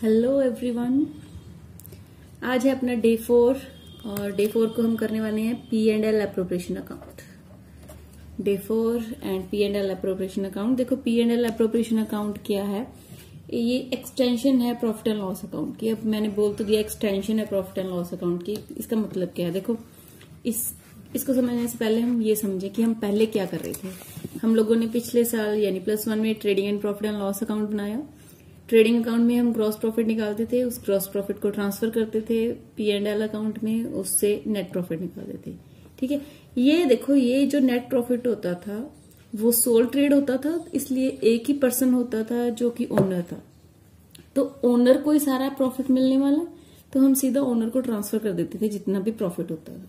Hello everyone. आज है अपना डे 4 और डे 4 को हम करने वाले हैं P&L appropriation account. Day 4 and P&L appropriation account. देखो P&L अप्रोप्रिएशन अकाउंट क्या है, ये एक्सटेंशन है प्रॉफिट एंड लॉस अकाउंट की। अब मैंने बोल तो दिया एक्सटेंशन है प्रॉफिट एंड लॉस अकाउंट की, इसका मतलब क्या है। देखो इसको समझने से पहले हम ये समझे कि हम पहले क्या कर रहे थे। हम लोगों ने पिछले साल यानी +1 में trading and profit and loss account बनाया। ट्रेडिंग अकाउंट में हम ग्रॉस प्रॉफिट निकालते थे, उस ग्रॉस प्रॉफिट को ट्रांसफर करते थे P&L अकाउंट में, उससे नेट प्रॉफिट निकालते थे। ठीक है, ये देखो ये जो नेट प्रॉफिट होता था वो सोल ट्रेड होता था, इसलिए एक ही पर्सन होता था जो कि ओनर था। तो ओनर को ही सारा प्रॉफिट मिलने वाला, तो हम सीधा ओनर को ट्रांसफर कर देते थे जितना भी प्रॉफिट होता था।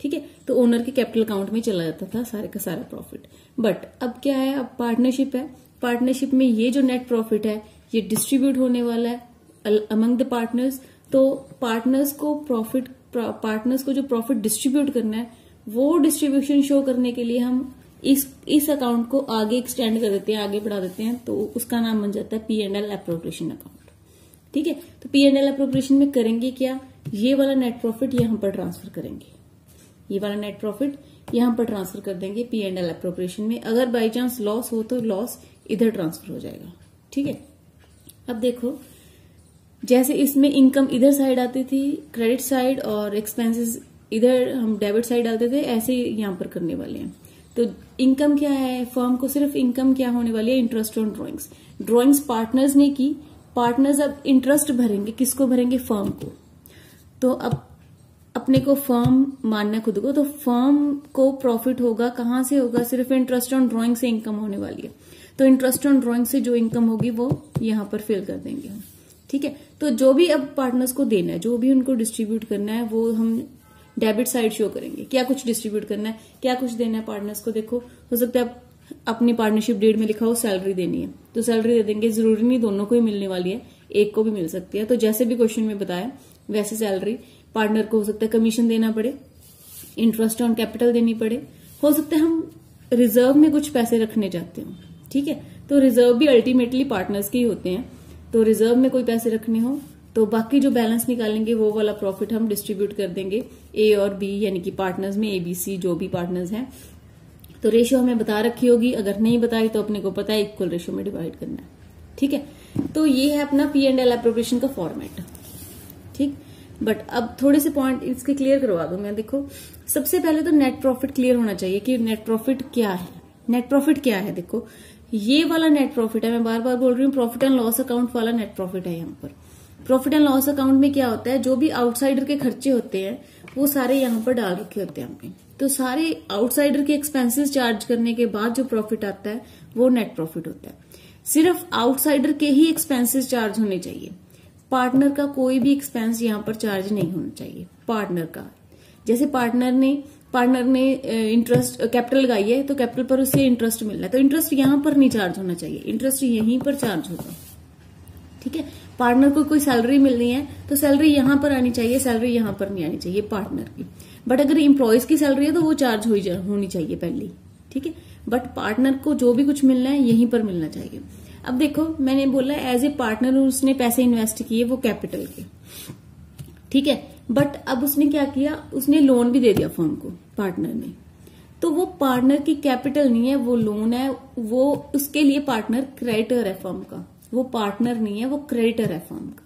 ठीक है, तो ओनर के कैपिटल अकाउंट में चला जाता था सारे का सारा प्रॉफिट। बट अब क्या है, अब पार्टनरशिप है। पार्टनरशिप में ये जो नेट प्रॉफिट है ये डिस्ट्रीब्यूट होने वाला है अमंग द पार्टनर्स। तो पार्टनर्स को जो प्रॉफिट डिस्ट्रीब्यूट करना है वो डिस्ट्रीब्यूशन शो करने के लिए हम इस अकाउंट को आगे एक्सटेंड कर देते हैं, आगे बढ़ा देते हैं, तो उसका नाम बन जाता है P&L अप्रोप्रिएशन अकाउंट। ठीक है, तो P&L अप्रोप्रिएशन में करेंगे क्या, ये वाला नेट प्रॉफिट यहां पर ट्रांसफर करेंगे, ये वाला नेट प्रॉफिट यहां पर ट्रांसफर कर देंगे P&L अप्रोप्रिएशन में। अगर बाई चांस लॉस हो तो लॉस इधर ट्रांसफर हो जाएगा। ठीक है, अब देखो जैसे इसमें इनकम इधर साइड आती थी क्रेडिट साइड और एक्सपेंसेस इधर हम डेबिट साइड डालते थे, ऐसे यहां पर करने वाले हैं। तो इनकम क्या है, फर्म को सिर्फ इनकम क्या होने वाली है, interest on drawings. Drawings partners ने की, पार्टनर्स अब इंटरेस्ट भरेंगे, किसको भरेंगे, फर्म को। तो अब अपने को फर्म मानना खुद को, तो फर्म को प्रॉफिट होगा, कहां से होगा, सिर्फ इंटरेस्ट ऑन ड्रॉइंग से इनकम होने वाली है। तो इंटरेस्ट ऑन ड्रॉइंग से जो इनकम होगी वो यहां पर फिल कर देंगे हम। ठीक है, तो जो भी अब पार्टनर्स को देना है, जो भी उनको डिस्ट्रीब्यूट करना है वो हम डेबिट साइड शो करेंगे। क्या कुछ डिस्ट्रीब्यूट करना है, क्या कुछ देना है पार्टनर्स को। देखो हो सकता है अपनी पार्टनरशिप डेट में लिखा हो सैलरी देनी है, तो सैलरी दे देंगे। जरूरी नहीं दोनों को ही मिलने वाली है, एक को भी मिल सकती है। तो जैसे भी क्वेश्चन में बताया वैसे सैलरी पार्टनर को हो सकता है कमीशन देना पड़े, इंटरेस्ट ऑन कैपिटल देनी पड़े, हो सकता है हम रिजर्व में कुछ पैसे रखने चाहते हो। ठीक है, तो रिजर्व भी अल्टीमेटली पार्टनर्स के ही होते हैं। तो रिजर्व में कोई पैसे रखने हो तो बाकी जो बैलेंस निकालेंगे वो वाला प्रॉफिट हम डिस्ट्रीब्यूट कर देंगे ए और बी, यानी कि पार्टनर्स में ABC जो भी पार्टनर्स हैं। तो रेशियो हमें बता रखी होगी, अगर नहीं बताई तो अपने को पता है इक्वल रेशियो में डिवाइड करना है। ठीक है, तो ये है अपना P&L अप्रोप्रिएशन का फॉर्मेट। ठीक, बट अब थोड़े से पॉइंट इसके क्लियर करवा दूं मैं। देखो सबसे पहले तो नेट प्रॉफिट क्लियर होना चाहिए कि नेट प्रॉफिट क्या है। नेट प्रॉफिट क्या है, देखो ये वाला नेट प्रॉफिट है, मैं बार बार बोल रही हूँ, प्रॉफिट एंड लॉस अकाउंट वाला नेट प्रॉफिट है। यहाँ पर प्रॉफिट एंड लॉस अकाउंट में क्या होता है, जो भी आउटसाइडर के खर्चे होते हैं वो सारे यहाँ पर डाल रखे होते हैं हमने। तो सारे आउटसाइडर के एक्सपेंसेस चार्ज करने के बाद जो प्रॉफिट आता है वो नेट प्रॉफिट होता है। सिर्फ आउटसाइडर के ही एक्सपेंसेस चार्ज होने चाहिए, पार्टनर का कोई भी एक्सपेंस यहाँ पर चार्ज नहीं होना चाहिए। पार्टनर का जैसे पार्टनर ने इंटरेस्ट कैपिटल लगाई है, तो कैपिटल पर उससे इंटरेस्ट मिल रहा है, तो इंटरेस्ट यहां पर नहीं चार्ज होना चाहिए, इंटरेस्ट यहीं पर चार्ज होगा। ठीक है, पार्टनर को कोई सैलरी मिल रही है तो सैलरी यहां पर आनी चाहिए, सैलरी यहां पर नहीं आनी चाहिए पार्टनर की। बट अगर एम्प्लॉयज की सैलरी है तो वो चार्ज होनी चाहिए पहले। ठीक है, बट पार्टनर को जो भी कुछ मिलना है यहीं पर मिलना चाहिए। अब देखो मैंने बोला एज ए पार्टनर उसने पैसे इन्वेस्ट किए वो कैपिटल के। ठीक है, बट अब उसने क्या किया, उसने लोन भी दे दिया फर्म को पार्टनर ने। तो वो पार्टनर की कैपिटल नहीं है, वो लोन है, वो उसके लिए पार्टनर क्रेडिटर है फर्म का, वो पार्टनर नहीं है, वो क्रेडिटर है फर्म का।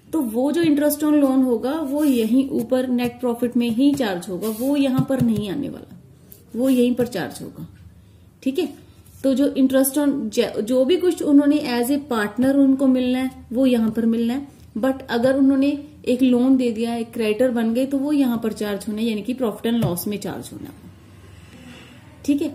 तो वो जो इंटरेस्ट ऑन लोन होगा वो यहीं ऊपर नेट प्रॉफिट में ही चार्ज होगा, वो यहां पर नहीं आने वाला, वो यहीं पर चार्ज होगा। ठीक है, तो जो इंटरेस्ट ऑन जो भी कुछ उन्होंने एज ए पार्टनर उनको मिलना है वो यहां पर मिलना है। बट अगर उन्होंने एक लोन दे दिया, एक क्रेडिटर बन गए, तो वो यहां पर चार्ज होने, यानी कि प्रॉफिट एंड लॉस में चार्ज होना। ठीक है,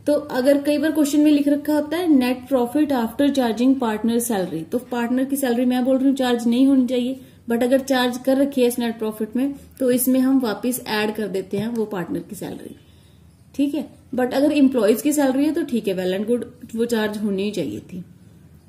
तो अगर कई बार क्वेश्चन में लिख रखा होता है net profit after charging partner salary, तो पार्टनर की सैलरी मैं बोल रही हूँ चार्ज नहीं होनी चाहिए, बट अगर चार्ज कर रखी है इस नेट प्रॉफिट में तो इसमें हम वापिस ऐड कर देते हैं वो पार्टनर की सैलरी। ठीक है, बट अगर एम्प्लॉयज की सैलरी है तो ठीक है, वेल एंड गुड, वो चार्ज होनी ही चाहिए थी।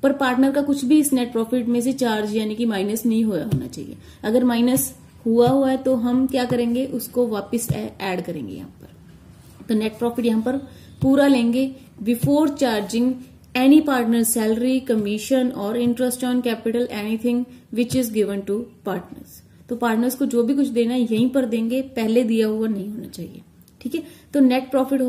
पर पार्टनर का कुछ भी इस नेट प्रॉफिट में से चार्ज यानी कि माइनस नहीं होना चाहिए। अगर माइनस हुआ है तो हम क्या करेंगे, उसको वापस ऐड करेंगे यहाँ पर। तो नेट प्रॉफिट यहाँ पर पूरा लेंगे before charging any partner salary, commission और interest on capital, anything which is given to partners. तो पार्टनर्स को जो भी कुछ देना है यहीं पर देंगे, पहले दिया हुआ नहीं होना चाहिए। ठीक है, तो नेट प्रॉफिट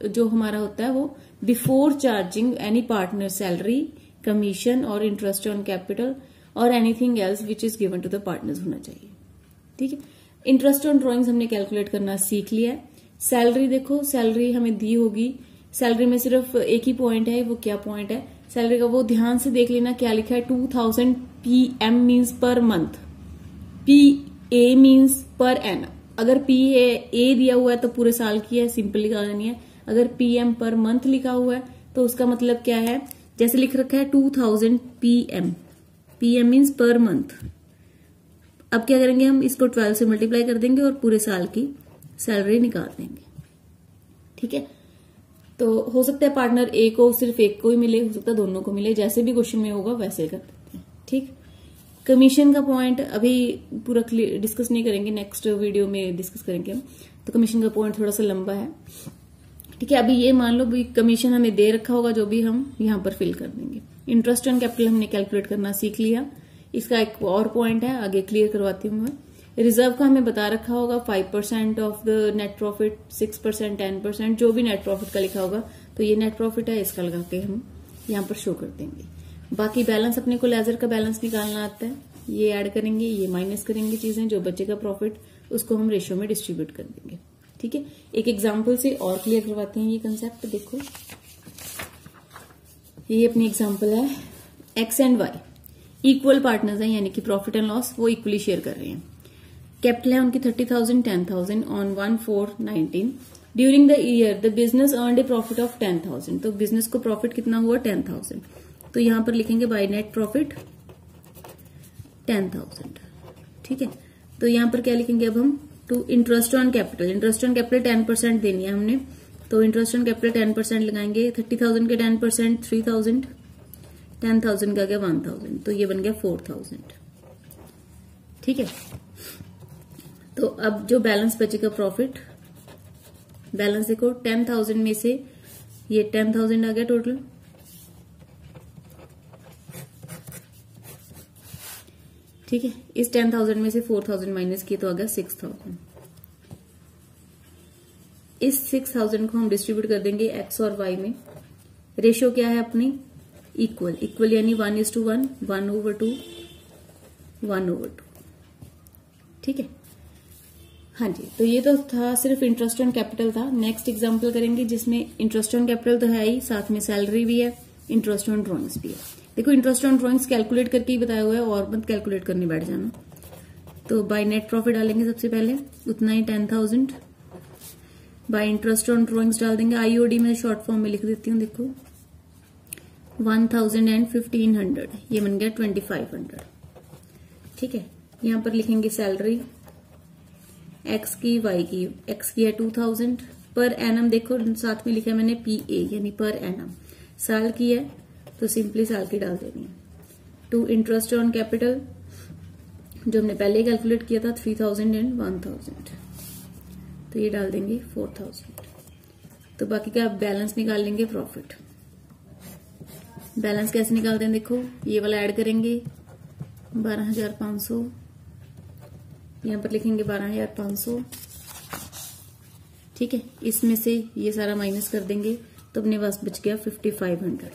जो हमारा होता है वो before charging any partner salary, commission और इंटरेस्ट ऑन कैपिटल और anything else which is given to the partners होना चाहिए। ठीक है, इंटरेस्ट ऑन ड्रॉइंग्स हमने कैलकुलेट करना सीख लिया है। सैलरी देखो, सैलरी हमें दी होगी, सैलरी में सिर्फ एक ही पॉइंट है, वो क्या पॉइंट है सैलरी का, वो ध्यान से देख लेना क्या लिखा है, 2000 PM means per month, PA means per annum. अगर PA दिया हुआ है तो पूरे साल की है, सिंपली करनी है। अगर PM पर मंथ लिखा हुआ है तो उसका मतलब क्या है, जैसे लिख रखा है 2000 PM मीन्स पर मंथ। अब क्या करेंगे, हम इसको 12 से मल्टीप्लाई कर देंगे और पूरे साल की सैलरी निकाल देंगे। ठीक है, तो हो सकता है पार्टनर ए को सिर्फ एक को ही मिले, हो सकता है दोनों को मिले, जैसे भी क्वेश्चन में होगा वैसे कर देते हैं। ठीक, कमीशन का पॉइंट अभी पूरा डिस्कस नहीं करेंगे, नेक्स्ट वीडियो में डिस्कस करेंगे हम। तो कमीशन का पॉइंट थोड़ा सा लंबा है। ठीक है, अभी ये मान लो भी कमीशन हमें दे रखा होगा, जो भी हम यहाँ पर फिल कर देंगे। इंटरेस्ट ऑन कैपिटल हमने कैलकुलेट करना सीख लिया, इसका एक और पॉइंट है, आगे क्लियर करवाती हूँ मैं। रिजर्व का हमें बता रखा होगा 5% ऑफ द नेट प्रॉफिट, 6%, 10%, जो भी नेट प्रॉफिट का लिखा होगा, तो ये नेट प्रॉफिट है, इसका लगा के हम यहाँ पर शो कर देंगे। बाकी बैलेंस अपने को लेजर का बैलेंस निकालना आता है, ये ऐड करेंगे, ये माइनस करेंगे चीजें, जो बचेगा प्रॉफिट उसको हम रेशियो में डिस्ट्रीब्यूट कर देंगे। ठीक है, एक एग्जाम्पल से और क्लियर करवाते हैं ये कंसेप्ट। देखो ये अपनी एग्जाम्पल है, X and Y equal partners हैं, यानी कि प्रॉफिट एंड लॉस वो इक्वली शेयर कर रहे हैं। कैपिटल है उनकी 30,000, 10,000 on 1/4/19। During the year the business earned A profit of 10,000। तो बिजनेस को प्रॉफिट कितना हुआ, 10,000। तो यहां पर लिखेंगे बाय नेट प्रॉफिट 10,000। ठीक है, तो यहां पर क्या लिखेंगे अब हम, to interest on capital. Interest on capital 10% देनी है हमने, तो इंटरेस्ट ऑन कैपिटल 10% लगाएंगे। 30,000 के 10% 3,000, 10,000 का गया 1,000, तो ये बन गया 4,000। ठीक है, तो अब जो बैलेंस बचेगा प्रॉफिट, बैलेंस देखो 10,000 में से ये 10,000 आ गया टोटल। ठीक है, इस 10,000 में से 4,000 माइनस किए तो आ गया 6,000। इस 6,000 को हम डिस्ट्रीब्यूट कर देंगे एक्स और वाई में। रेशियो क्या है अपनी, इक्वल, इक्वल यानी 1:1, 1/2, 1/2। ठीक है, हाँ जी, तो ये तो था सिर्फ इंटरेस्ट ऑन कैपिटल था। नेक्स्ट एग्जांपल करेंगे जिसमें इंटरेस्ट ऑन कैपिटल तो है ही, साथ में सैलरी भी है, इंटरेस्ट ऑन ड्रॉइंग्स भी है। देखो इंटरेस्ट ऑन ड्रॉइंग्स कैलकुलेट करके ही बताया हुआ है, और मत कैलकुलेट करने बैठ जाना। तो बाय नेट प्रॉफिट डालेंगे सबसे पहले, उतना ही 10,000। बाय इंटरेस्ट ऑन ड्रॉइंग्स डाल देंगे, IOD में शॉर्ट फॉर्म में लिख देती हूँ, देखो 1,000 एंड 1,500, ये बन गया 2,500। ठीक है, यहां पर लिखेंगे सैलरी एक्स की, वाई की। एक्स की है 2,000 पर एनम, देखो साथ में लिखा है मैंने PA यानी पर एनम। साल की है तो सिंपली साल की डाल देनी है। टू इंटरेस्ट ऑन कैपिटल जो हमने पहले कैलकुलेट किया था 3,000 एंड 1,000, तो ये डाल देंगे 4,000। तो बाकी का बैलेंस निकाल लेंगे प्रॉफिट। बैलेंस कैसे निकालते हैं, देखो ये वाला ऐड करेंगे 12,500, यहां पर लिखेंगे 12,500। ठीक है, इसमें से ये सारा माइनस कर देंगे तो अपने पास बच गया 5,500,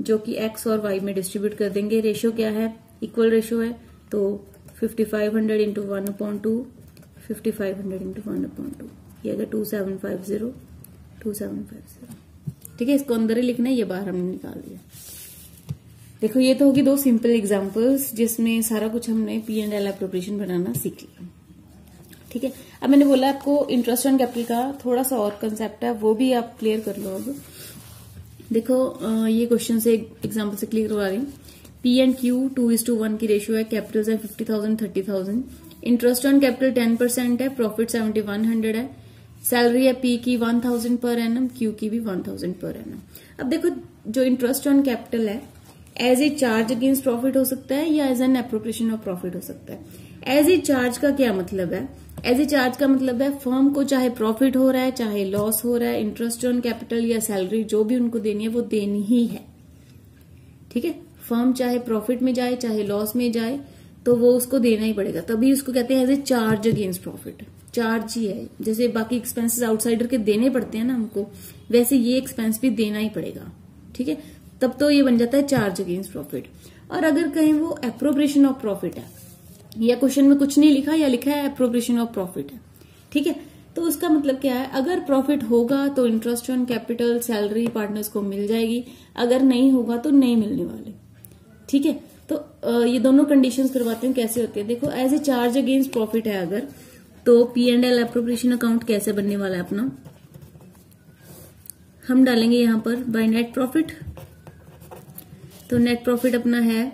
जो कि एक्स और वाई में डिस्ट्रीब्यूट कर देंगे। रेशियो क्या है, इक्वल रेशियो है, तो 5,500 इंटू 1/2, 5,500 इंटू 1/2, ये अगर 2,750, 2,750। ठीक है, इसको अंदर ही लिखना है, ये बाहर हमने निकाल दिया। देखो ये तो होगी दो सिंपल एग्जांपल्स जिसमें सारा कुछ हमने P&L एप्रोप्रिएशन बनाना सीख लिया। ठीक है, अब मैंने बोला आपको इंटरेस्ट ऑन कैपिटल का थोड़ा सा और कंसेप्ट है, वो भी आप क्लियर कर लो। अब देखो ये क्वेश्चन से एग्जांपल से क्लियर करवा रही हूँ। P&Q 2:1 की रेशियो है, कैपिटल है 50,000, 30,000। इंटरेस्ट ऑन कैपिटल 10% है, प्रॉफिट 7,100 है। सैलरी है P की 1,000 पर एनम, Q की भी 1,000 पर एनम। अब देखो जो इंटरेस्ट ऑन कैपिटल है as a charge against profit हो सकता है या as an appropriation of profit हो सकता है। एज ए चार्ज का क्या मतलब है? एज ए चार्ज का मतलब है फर्म को चाहे प्रॉफिट हो रहा है चाहे लॉस हो रहा है, इंटरेस्ट ऑन कैपिटल या सैलरी जो भी उनको देनी है वो देनी ही है। ठीक है, फर्म चाहे प्रॉफिट में जाए चाहे लॉस में जाए तो वो उसको देना ही पड़ेगा, तभी उसको कहते हैं as a charge against profit. Charge ही है, जैसे बाकी एक्सपेंसेस आउटसाइडर के देने पड़ते हैं ना हमको, वैसे ये एक्सपेंस भी देना ही पड़ेगा। ठीक है, तब तो ये बन जाता है चार्ज अगेंस्ट प्रॉफिट। और अगर कहीं वो एप्रोप्रिएशन ऑफ प्रॉफिट है या क्वेश्चन में कुछ नहीं लिखा या लिखा है एप्रोप्रिएशन ऑफ प्रॉफिट है, ठीक है, तो उसका मतलब क्या है? अगर प्रॉफिट होगा तो interest on capital salary partners को मिल जाएगी, अगर नहीं होगा तो नहीं मिलने वाले। ठीक है, तो ये दोनों कंडीशंस करवाते हैं कैसे होती है। देखो, as a charge against profit है अगर, तो P&L एप्रोप्रिएशन अकाउंट कैसे बनने वाला है अपना? हम डालेंगे यहां पर बाय नेट प्रॉफिट। तो नेट प्रॉफिट अपना है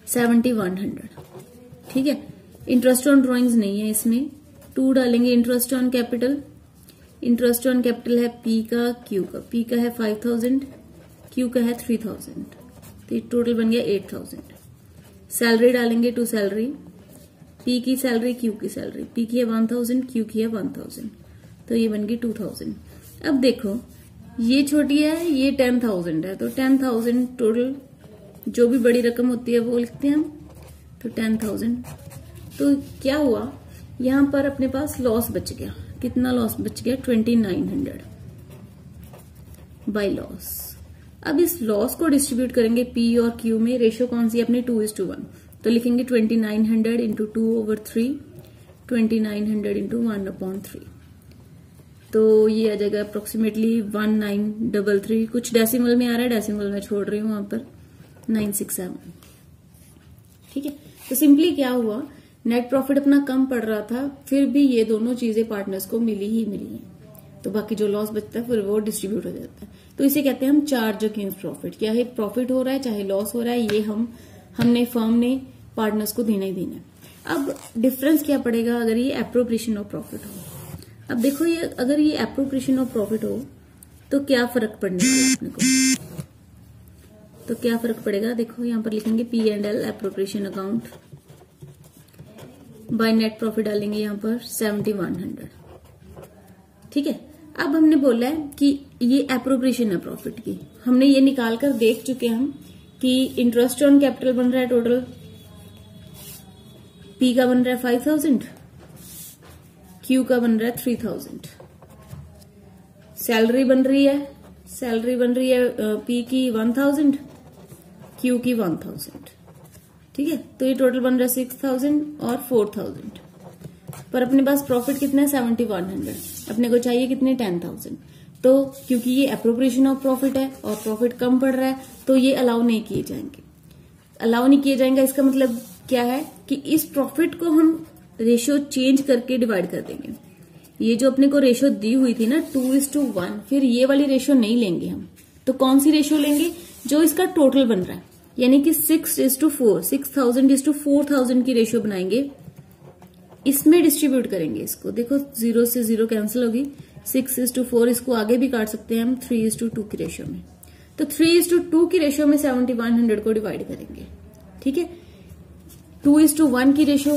7100। ठीक है, इंटरेस्ट ऑन ड्रॉइंग्स नहीं है इसमें, 2 डालेंगे interest on capital. Interest on capital है P का, Q का। P का है 5000, Q का है 3000, तो टोटल बन गया 8000। सैलरी डालेंगे टू सैलरी, P की सैलरी Q की सैलरी, P की है 1000, Q की है 1000, तो ये बन गई 2000। अब देखो, ये छोटी है ये 10,000 है, तो 10,000 टोटल जो भी बड़ी रकम होती है वो लिखते हैं हम, तो 10,000। तो क्या हुआ, यहां पर अपने पास लॉस बच गया। कितना लॉस बच गया? 2900 बाय लॉस। अब इस लॉस को डिस्ट्रीब्यूट करेंगे P और Q में, रेशियो कौन सी है अपनी? 2:1, तो लिखेंगे 2900 इंटू 2/3, 2900 इंटू 1/3, तो ये आ जाएगा अप्रोक्सीमेटली 1933। कुछ डेसिमल में आ रहा है, डेसिमल में छोड़ रही हूं वहां पर, 967। ठीक है, तो सिंपली क्या हुआ, नेट प्रॉफिट अपना कम पड़ रहा था, फिर भी ये दोनों चीजें पार्टनर्स को मिली ही मिली हैं, तो बाकी जो लॉस बचता है फिर वो डिस्ट्रीब्यूट हो जाता है। तो इसे कहते हैं हम चार्ज अगेंस्ट प्रॉफिट। क्या है, प्रॉफिट हो रहा है चाहे लॉस हो रहा है, ये हमने फर्म ने पार्टनर्स को देना ही देना है। अब डिफरेंस क्या पड़ेगा अगर ये एप्रोप्रिएशन ऑफ प्रॉफिट हो? अब देखो, ये अगर ये एप्रोप्रिएशन ऑफ प्रॉफिट हो तो क्या फर्क पड़ने वाला है अपने को? तो क्या फर्क पड़ेगा? देखो यहां पर लिखेंगे P&L appropriation account, by net profit डालेंगे यहां पर 7100। ठीक है, अब हमने बोला है कि ये एप्रोप्रिएशन है प्रॉफिट की, हमने ये निकाल कर देख चुके हैं हम कि इंटरेस्ट ऑन कैपिटल बन रहा है टोटल, P का बन रहा है 5000, Q का बन रहा है 3000, सैलरी बन रही है P की 1000, Q की 1000। ठीक है, तो ये टोटल बन रहा है 6000 और 4000, पर अपने पास प्रॉफिट कितना है? 7100, अपने को चाहिए कितने? 10,000। तो क्योंकि ये एप्रोप्रिएशन ऑफ प्रॉफिट है और प्रॉफिट कम पड़ रहा है, तो ये अलाउ नहीं किए जाएंगे। अलाउ नहीं किए जाएंगे इसका मतलब क्या है कि इस प्रॉफिट को हम रेशियो चेंज करके डिवाइड कर देंगे। ये जो अपने को रेशियो दी हुई थी ना 2:1, फिर ये वाली रेशियो नहीं लेंगे हम, तो कौन सी रेशियो लेंगे? जो इसका टोटल बन रहा है, यानी कि 6:4, 6000:4000 की रेशियो बनाएंगे, इसमें डिस्ट्रीब्यूट करेंगे इसको। देखो 0 से 0 कैंसिल होगी, 6:4, इसको आगे भी काट सकते हैं हम 3:2 की रेशियो में। तो 3:2 की रेशियो में 7100 को डिवाइड करेंगे। ठीक है, 2:1 की रेशियो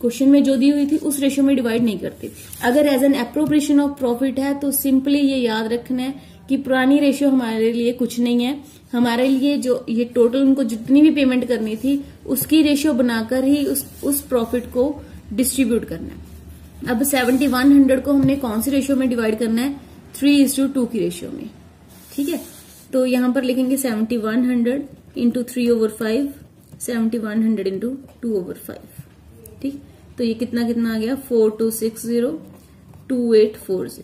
क्वेश्चन में जो दी हुई थी उस रेशियो में डिवाइड नहीं करते। अगर as an appropriation of profit है तो सिंपली ये याद रखना है कि पुरानी रेशियो हमारे लिए कुछ नहीं है, हमारे लिए जो ये टोटल उनको जितनी भी पेमेंट करनी थी उसकी रेशियो बनाकर ही उस प्रॉफिट को डिस्ट्रीब्यूट करना है। अब 7100 को हमने कौन सी रेशियो में डिवाइड करना है? 3:2 की रेशियो में। ठीक है, तो यहां पर लिखेंगे 7100 इंटू 3/5, 7100 इंटू 2/5। ठीक, तो ये कितना आ गया? 4260, 2840।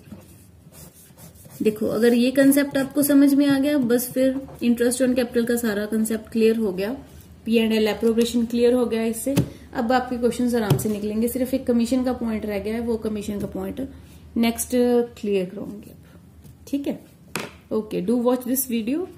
देखो, अगर ये कंसेप्ट आपको समझ में आ गया, बस फिर इंटरेस्ट ऑन कैपिटल का सारा कंसेप्ट क्लियर हो गया, P&L एप्रोप्रिएशन क्लियर हो गया इससे। अब आपके क्वेश्चंस आराम से निकलेंगे, सिर्फ एक कमीशन का पॉइंट रह गया है, वो कमीशन का पॉइंट नेक्स्ट क्लियर करूंगी। ठीक है, okay, do watch this video.